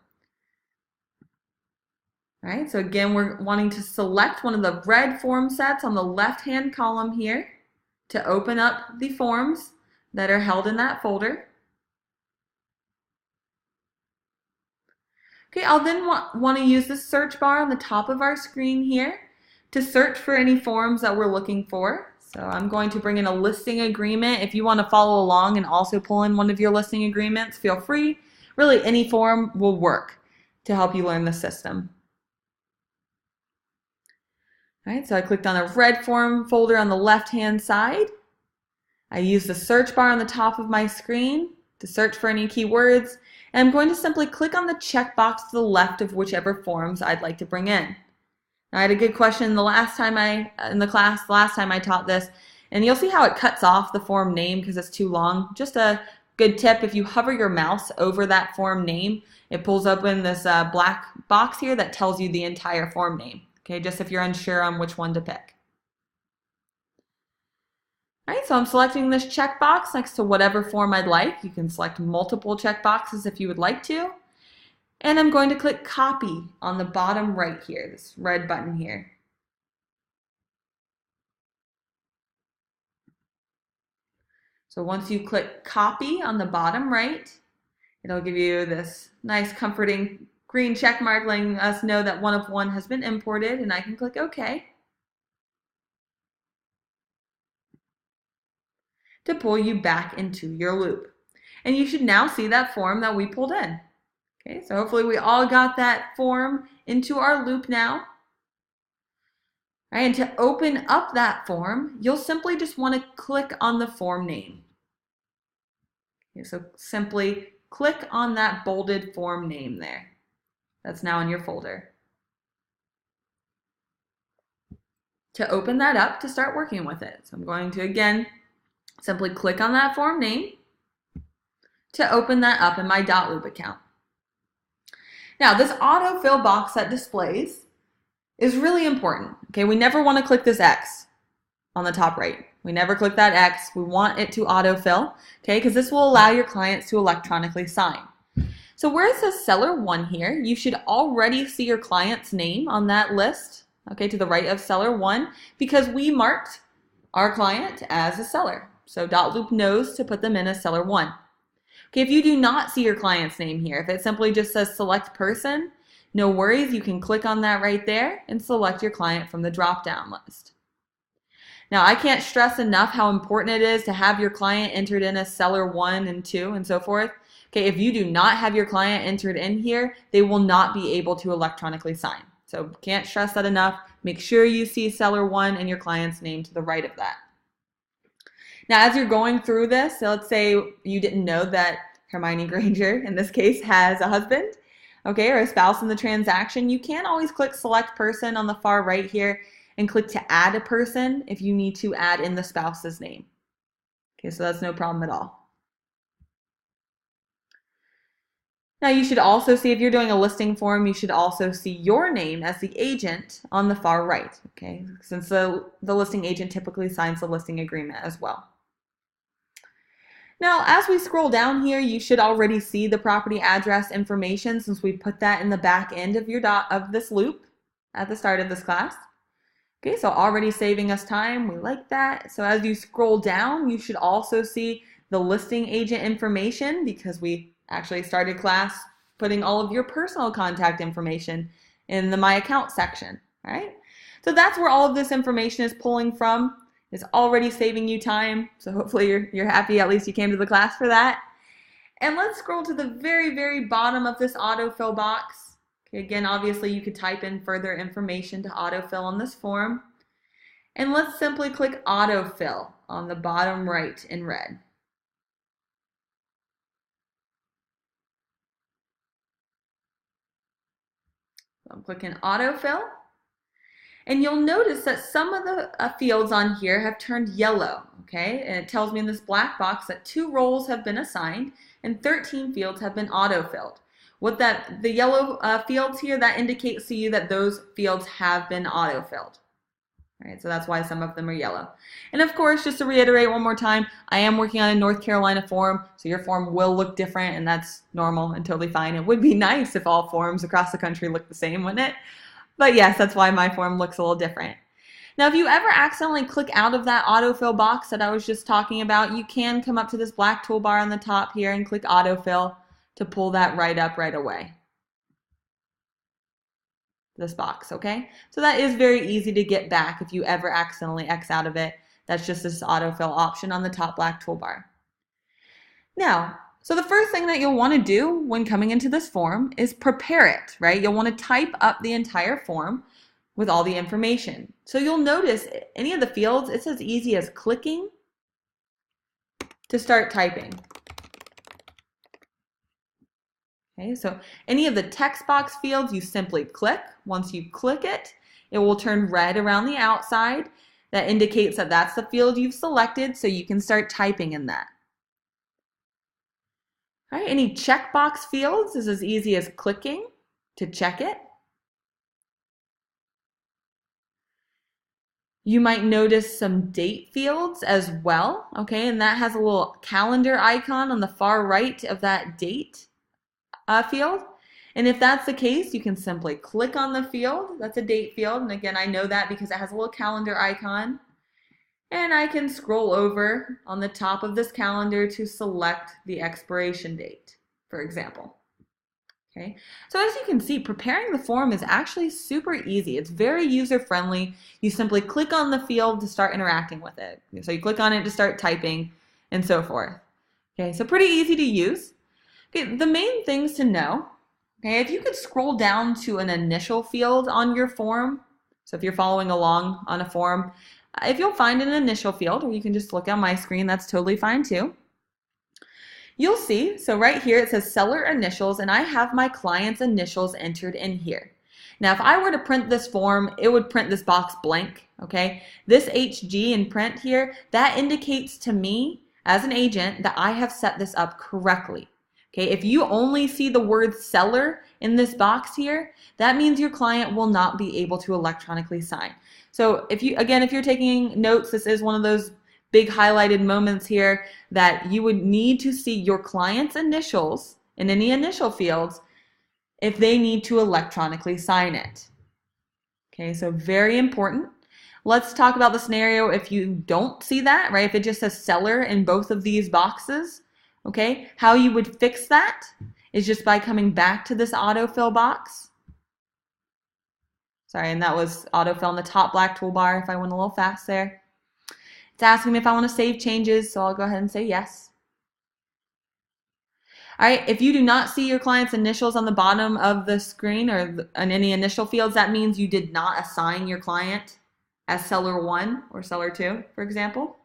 All right, so again, we're wanting to select one of the red form sets on the left-hand column here to open up the forms that are held in that folder. Okay, I'll then want to use the search bar on the top of our screen here to search for any forms that we're looking for. So I'm going to bring in a listing agreement. If you want to follow along and also pull in one of your listing agreements, feel free. Really, any form will work to help you learn the system. All right, so I clicked on a red form folder on the left-hand side. I use the search bar on the top of my screen to search for any keywords, and I'm going to simply click on the checkbox to the left of whichever forms I'd like to bring in. Now, I had a good question the last time I taught this, and you'll see how it cuts off the form name because it's too long. Just a good tip, if you hover your mouse over that form name, it pulls up in this black box here that tells you the entire form name. Okay, just if you're unsure on which one to pick. All right, so I'm selecting this checkbox next to whatever form I'd like. You can select multiple checkboxes if you would like to. And I'm going to click Copy on the bottom right here, this red button here. So once you click Copy on the bottom right, it'll give you this nice comforting green check mark letting us know that one of one has been imported, and I can click OK to pull you back into your loop. And you should now see that form that we pulled in. Okay, so hopefully we all got that form into our loop now. All right, and to open up that form, you'll simply just want to click on the form name. Okay, so simply click on that bolded form name there. That's now in your folder. To open that up to start working with it. So I'm going to again simply click on that form name to open that up in my Dotloop account. Now this autofill box that displays is really important. Okay, we never want to click this X on the top right. We never click that X. We want it to autofill, okay, because this will allow your clients to electronically sign. So where it says Seller 1 here, you should already see your client's name on that list, okay, to the right of Seller 1, because we marked our client as a seller. So Dotloop knows to put them in as Seller 1. Okay, if you do not see your client's name here, if it simply just says Select Person, no worries, you can click on that right there and select your client from the drop-down list. Now, I can't stress enough how important it is to have your client entered in as Seller 1 and 2 and so forth. Okay, if you do not have your client entered in here, they will not be able to electronically sign. So can't stress that enough. Make sure you see Seller 1 and your client's name to the right of that. Now, as you're going through this, so let's say you didn't know that Hermione Granger, in this case, has a husband, okay, or a spouse in the transaction. You can always click Select Person on the far right here and click to add a person if you need to add in the spouse's name. Okay, so that's no problem at all. Now you should also see, if you're doing a listing form, you should also see your name as the agent on the far right, okay? Since the listing agent typically signs the listing agreement as well. Now, as we scroll down here, you should already see the property address information since we put that in the back end of this loop at the start of this class. Okay, so already saving us time, we like that. So as you scroll down, you should also see the listing agent information because we actually started class putting all of your personal contact information in the My Account section, all right? So that's where all of this information is pulling from. It's already saving you time, so hopefully you're happy at least you came to the class for that. And let's scroll to the very, very bottom of this autofill box. Okay, again, obviously you could type in further information to autofill on this form. And let's simply click autofill on the bottom right in red. So I'm clicking autofill. And you'll notice that some of the fields on here have turned yellow, okay? And it tells me in this black box that 2 roles have been assigned and 13 fields have been autofilled. The yellow fields here, that indicates to you that those fields have been autofilled. All right, so that's why some of them are yellow. And of course, just to reiterate one more time, I am working on a North Carolina form, so your form will look different, and that's normal and totally fine. It would be nice if all forms across the country look the same, wouldn't it? But yes, that's why my form looks a little different. Now, if you ever accidentally click out of that autofill box that I was just talking about, you can come up to this black toolbar on the top here and click autofill to pull that right up right away. This box, okay? So that is very easy to get back if you ever accidentally X out of it. That's just this autofill option on the top black toolbar. Now, so the first thing that you'll want to do when coming into this form is prepare it, right? You'll want to type up the entire form with all the information. So you'll notice any of the fields, it's as easy as clicking to start typing. Okay, so any of the text box fields, you simply click. Once you click it, it will turn red around the outside. That indicates that that's the field you've selected, so you can start typing in that. All right, any checkbox fields is as easy as clicking to check it. You might notice some date fields as well, okay, and that has a little calendar icon on the far right of that date field. And if that's the case, you can simply click on the field. That's a date field, and again, I know that because it has a little calendar icon. And I can scroll over on the top of this calendar to select the expiration date, for example. Okay, so as you can see, preparing the form is actually super easy. It's very user-friendly. You simply click on the field to start interacting with it. So you click on it to start typing and so forth. Okay, so pretty easy to use. Okay, the main things to know, okay, if you could scroll down to an initial field on your form, so if you're following along on a form, if you'll find an initial field, or you can just look on my screen, that's totally fine too. You'll see, so right here it says seller initials, and I have my client's initials entered in here. Now, if I were to print this form, it would print this box blank, okay? This HG in print here, that indicates to me as an agent that I have set this up correctly. Okay, if you only see the word seller in this box here, that means your client will not be able to electronically sign. So if you're taking notes, this is one of those big highlighted moments here that you would need to see your client's initials in any initial fields if they need to electronically sign it. Okay, so very important. Let's talk about the scenario if you don't see that, right? If it just says seller in both of these boxes, okay? How you would fix that is just by coming back to this autofill box. Sorry, and that was autofill on the top black toolbar if I went a little fast there. It's asking me if I want to save changes, so I'll go ahead and say yes. All right, if you do not see your client's initials on the bottom of the screen or in any initial fields, that means you did not assign your client as seller 1 or seller 2, for example.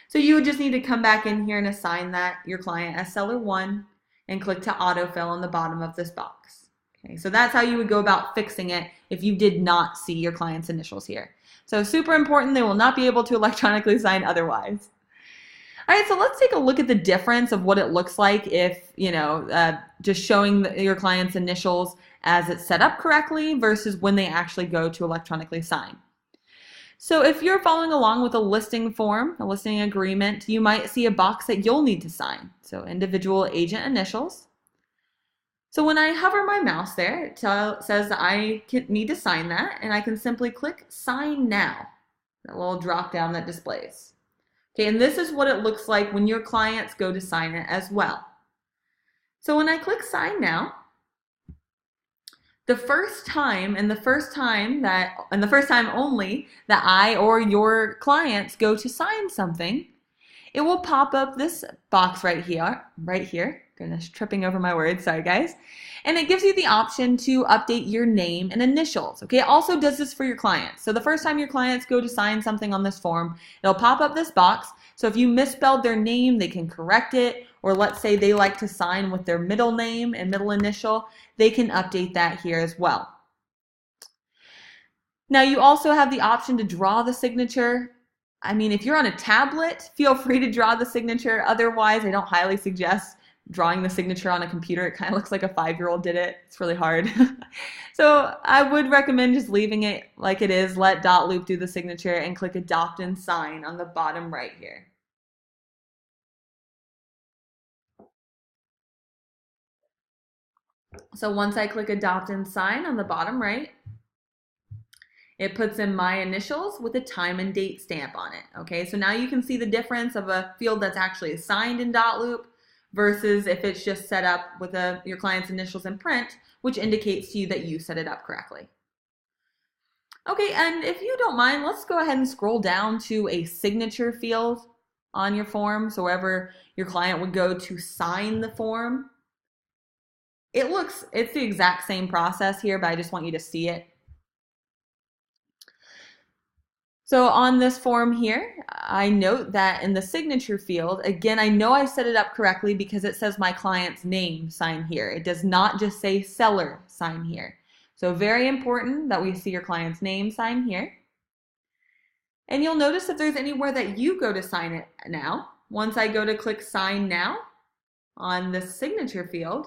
So you would just need to come back in here and assign your client as seller 1 and click to autofill on the bottom of this box. Okay, so that's how you would go about fixing it if you did not see your client's initials here. So super important, they will not be able to electronically sign otherwise. All right, so let's take a look at the difference of what it looks like if, just showing your client's initials as it's set up correctly versus when they actually go to electronically sign. So if you're following along with a listing form, a listing agreement, you might see a box that you'll need to sign. So individual agent initials. So when I hover my mouse there, it says that I need to sign that, and I can simply click Sign Now, that little drop down that displays. Okay, and this is what it looks like when your clients go to sign it as well. So when I click Sign Now, the first time only that I or your clients go to sign something, it will pop up this box right here. Goodness, tripping over my words, sorry guys. And it gives you the option to update your name and initials. Okay, it also does this for your clients. So the first time your clients go to sign something on this form, it'll pop up this box. So if you misspelled their name, they can correct it. Or let's say they like to sign with their middle name and middle initial, they can update that here as well. Now you also have the option to draw the signature. I mean, if you're on a tablet, feel free to draw the signature. Otherwise, I don't highly suggest drawing the signature on a computer. It kind of looks like a 5-year-old did it. It's really hard. So I would recommend just leaving it like it is. Let Dotloop do the signature and click Adopt and Sign on the bottom right here. So once I click Adopt and Sign on the bottom right, it puts in my initials with a time and date stamp on it. Okay, so now you can see the difference of a field that's actually assigned in Dotloop versus if it's just set up with your client's initials in print, which indicates to you that you set it up correctly. Okay, and if you don't mind, let's go ahead and scroll down to a signature field on your form. So wherever your client would go to sign the form, it's the exact same process here, but I just want you to see it. So on this form here, I note that in the signature field, again, I know I set it up correctly because it says my client's name, sign here. It does not just say seller, sign here. So very important that we see your client's name, sign here. And you'll notice if there's anywhere that you go to sign it now, once I go to click Sign Now on the signature field,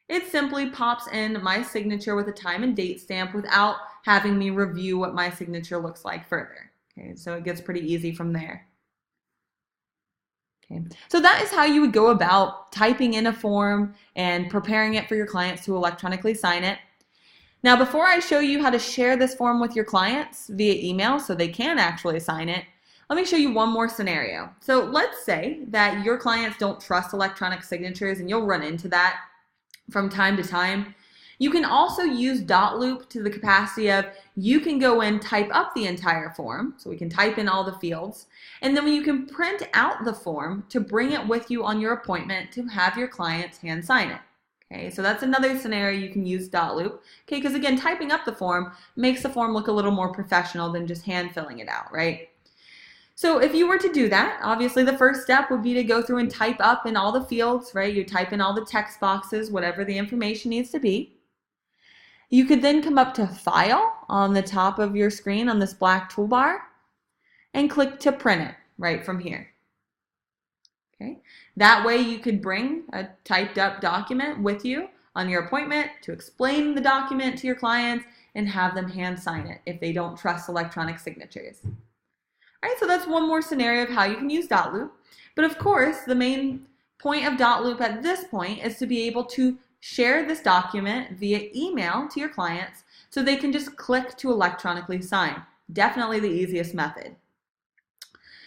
it simply pops in my signature with a time and date stamp without having me review what my signature looks like further. Okay, so it gets pretty easy from there. Okay, so that is how you would go about typing in a form and preparing it for your clients to electronically sign it. Now, before I show you how to share this form with your clients via email so they can actually sign it, let me show you one more scenario. So let's say that your clients don't trust electronic signatures, and you'll run into that from time to time. You can also use Dotloop to the capacity of you can go in, type up the entire form, so we can type in all the fields, and then you can print out the form to bring it with you on your appointment to have your clients hand sign it. Okay, so that's another scenario you can use Dotloop. Okay, because again, typing up the form makes the form look a little more professional than just hand filling it out, right? So if you were to do that, obviously the first step would be to go through and type up in all the fields, right? You type in all the text boxes, whatever the information needs to be. You could then come up to File on the top of your screen on this black toolbar and click to print it right from here. Okay, that way you could bring a typed up document with you on your appointment to explain the document to your clients and have them hand sign it if they don't trust electronic signatures. All right, so that's one more scenario of how you can use Dotloop. But of course, the main point of Dotloop at this point is to be able to share this document via email to your clients so they can just click to electronically sign. Definitely the easiest method.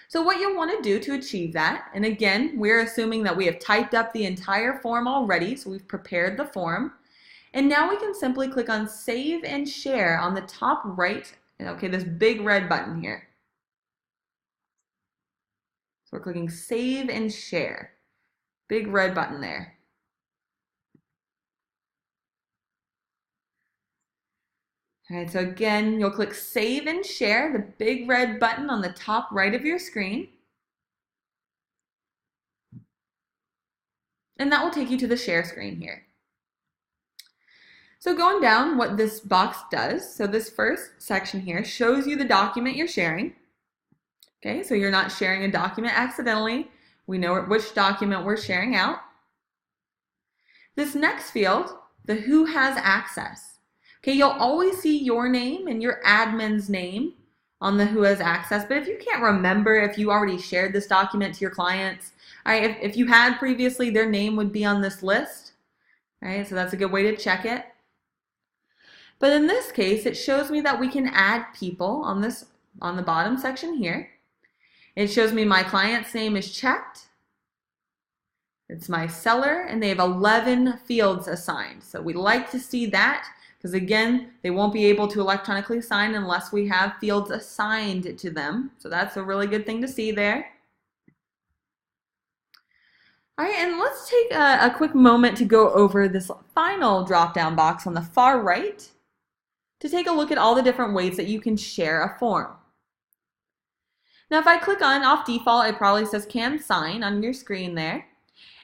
So what you'll want to do to achieve that, and again, we're assuming that we have typed up the entire form already, so we've prepared the form, and now we can simply click on Save and Share on the top right, okay, this big red button here. So we're clicking Save and Share, big red button there. All right, so again, you'll click Save and Share, the big red button on the top right of your screen. And that will take you to the share screen here. So going down, what this box does, so this first section here shows you the document you're sharing. Okay, so you're not sharing a document accidentally. We know which document we're sharing out. This next field, the who has access. Okay, you'll always see your name and your admin's name on the who has access, but if you can't remember if you already shared this document to your clients, all right, if you had previously, their name would be on this list, all right, so that's a good way to check it. But in this case, it shows me that we can add people on the bottom section here. It shows me my client's name is checked. It's my seller, and they have 11 fields assigned. So we like to see that because, again, they won't be able to electronically sign unless we have fields assigned to them. So that's a really good thing to see there. All right, and let's take a quick moment to go over this final drop-down box on the far right to take a look at all the different ways that you can share a form. Now, if I click on off default, it probably says can sign on your screen there.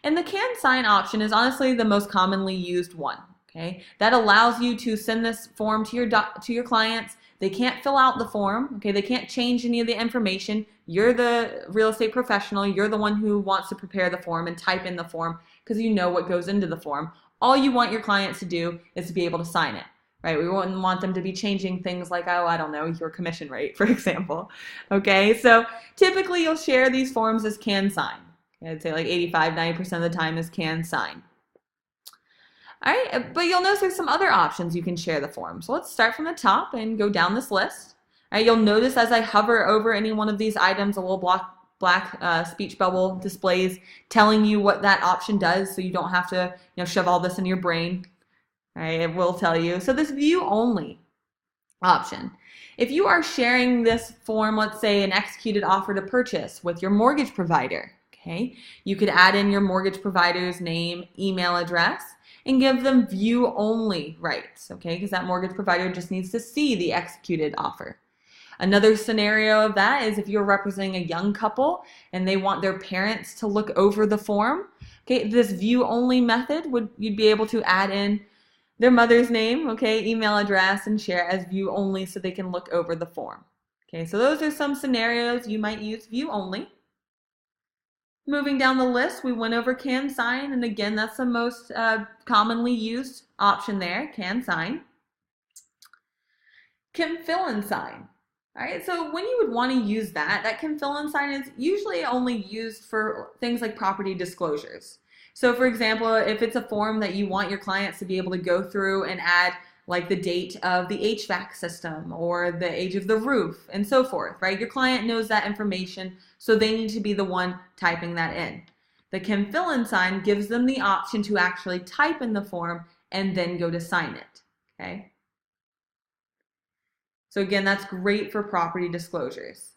And the can sign option is honestly the most commonly used one. Okay, that allows you to send this form to your clients. They can't fill out the form. Okay, they can't change any of the information. You're the real estate professional. You're the one who wants to prepare the form and type in the form because you know what goes into the form. All you want your clients to do is to be able to sign it. Right? We wouldn't want them to be changing things like, oh, I don't know, your commission rate, for example. Okay, so typically you'll share these forms as can sign. I'd say like 85–90% of the time is can sign. All right, but you'll notice there's some other options you can share the form. So let's start from the top and go down this list. All right, you'll notice as I hover over any one of these items, a little black speech bubble displays telling you what that option does, so you don't have to shove all this in your brain. All right, it will tell you. So this view only option. If you are sharing this form, let's say an executed offer to purchase with your mortgage provider, okay, you could add in your mortgage provider's name, email address, and give them view only rights, okay, because that mortgage provider just needs to see the executed offer. Another scenario of that is if you're representing a young couple and they want their parents to look over the form, okay, this view only method you'd be able to add in their mother's name, okay, email address, and share as view only so they can look over the form. Okay, so those are some scenarios you might use view only. Moving down the list, we went over can sign, and again, that's the most commonly used option there, can sign. Can fill and sign. All right, so when you would want to use that can fill and sign is usually only used for things like property disclosures. So for example, if it's a form that you want your clients to be able to go through and add like the date of the HVAC system or the age of the roof and so forth, right? Your client knows that information, so they need to be the one typing that in. The can fill and sign gives them the option to actually type in the form and then go to sign it, okay? So again, that's great for property disclosures.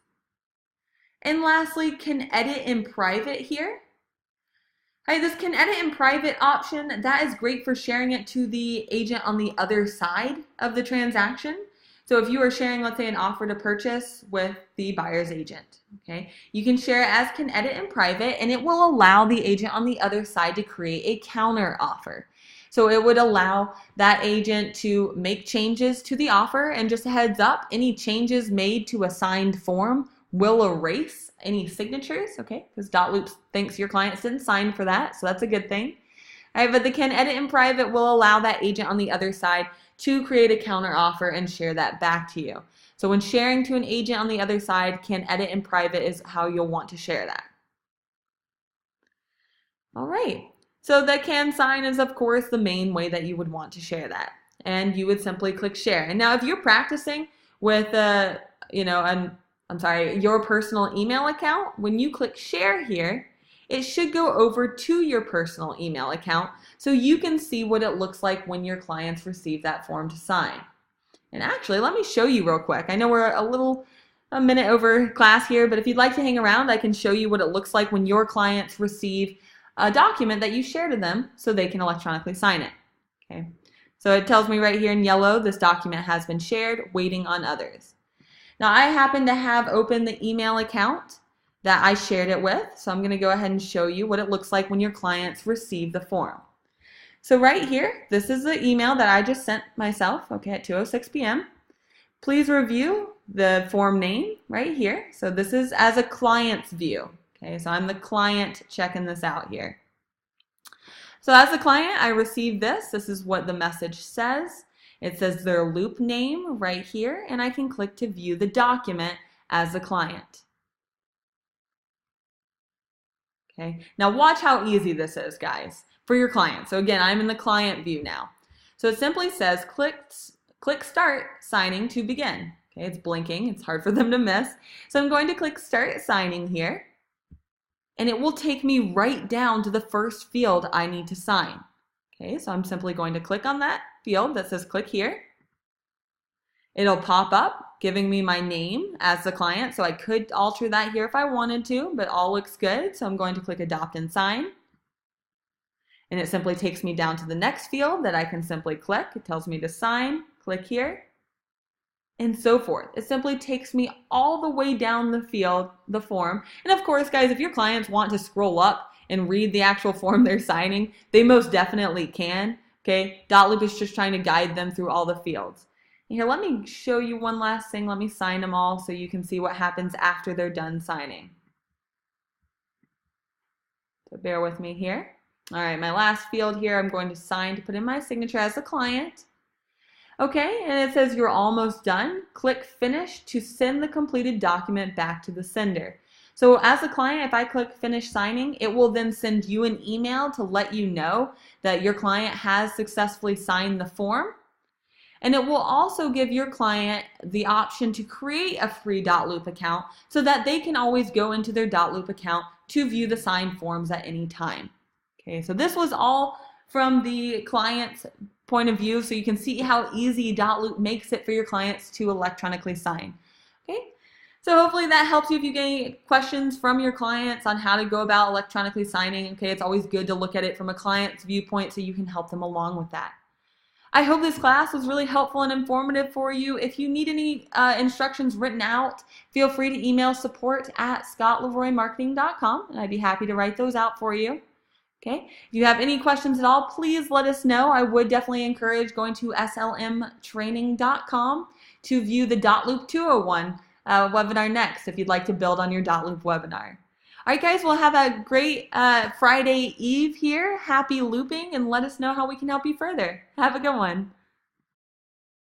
And lastly, can edit in private here. All right, this can edit in private option, that is great for sharing it to the agent on the other side of the transaction. So if you are sharing, let's say, an offer to purchase with the buyer's agent, okay, you can share it as can edit in private, and it will allow the agent on the other side to create a counter offer. So it would allow that agent to make changes to the offer, and just a heads up, any changes made to a signed form will erase any signatures, okay, because Dotloop thinks your clients didn't sign for that, so that's a good thing. All right, but the can edit in private will allow that agent on the other side to create a counter offer and share that back to you. So when sharing to an agent on the other side, can edit in private is how you'll want to share that. All right, so the can sign is of course the main way that you would want to share that, and you would simply click share. And now if you're practicing with your personal email account, when you click share here, it should go over to your personal email account so you can see what it looks like when your clients receive that form to sign. And actually, let me show you real quick. I know we're a minute over class here, but if you'd like to hang around, I can show you what it looks like when your clients receive a document that you share to them so they can electronically sign it. Okay. So it tells me right here in yellow, this document has been shared, waiting on others. Now I happen to have open the email account that I shared it with, so I'm going to go ahead and show you what it looks like when your clients receive the form. So right here, this is the email that I just sent myself, okay, at 2:06 p.m. Please review the form name right here. So this is as a client's view. Okay, so I'm the client checking this out here. So as a client, I receive this. This is what the message says. It says their loop name right here, and I can click to view the document as a client. Okay, now watch how easy this is, guys, for your client. So again, I'm in the client view now. So it simply says click start signing to begin. Okay, it's blinking. It's hard for them to miss. So I'm going to click start signing here, and it will take me right down to the first field I need to sign. Okay, so I'm simply going to click on that field that says click here. It'll pop up giving me my name as the client, so I could alter that here if I wanted to, but all looks good. So I'm going to click adopt and sign. And it simply takes me down to the next field that I can simply click. It tells me to sign, click here, and so forth. It simply takes me all the way down the field, the form. And of course, guys, if your clients want to scroll up and read the actual form they're signing, they most definitely can. Okay, Dotloop is just trying to guide them through all the fields. And here, let me show you one last thing. Let me sign them all so you can see what happens after they're done signing. So bear with me here. All right, my last field here, I'm going to sign to put in my signature as a client. Okay, and it says you're almost done. Click finish to send the completed document back to the sender. So as a client, if I click finish signing, it will then send you an email to let you know that your client has successfully signed the form. And it will also give your client the option to create a free Dotloop account so that they can always go into their Dotloop account to view the signed forms at any time. Okay, so this was all from the client's point of view, so you can see how easy Dotloop makes it for your clients to electronically sign. Okay, so hopefully that helps you if you get any questions from your clients on how to go about electronically signing. Okay, it's always good to look at it from a client's viewpoint so you can help them along with that. I hope this class was really helpful and informative for you. If you need any instructions written out, feel free to email support@scottleroymarketing.com, and I'd be happy to write those out for you. Okay, if you have any questions at all, please let us know. I would definitely encourage going to slmtraining.com to view the Dotloop 201 webinar next if you'd like to build on your Dotloop webinar. All right, guys, we'll have a great Friday Eve here. Happy looping, and let us know how we can help you further. Have a good one.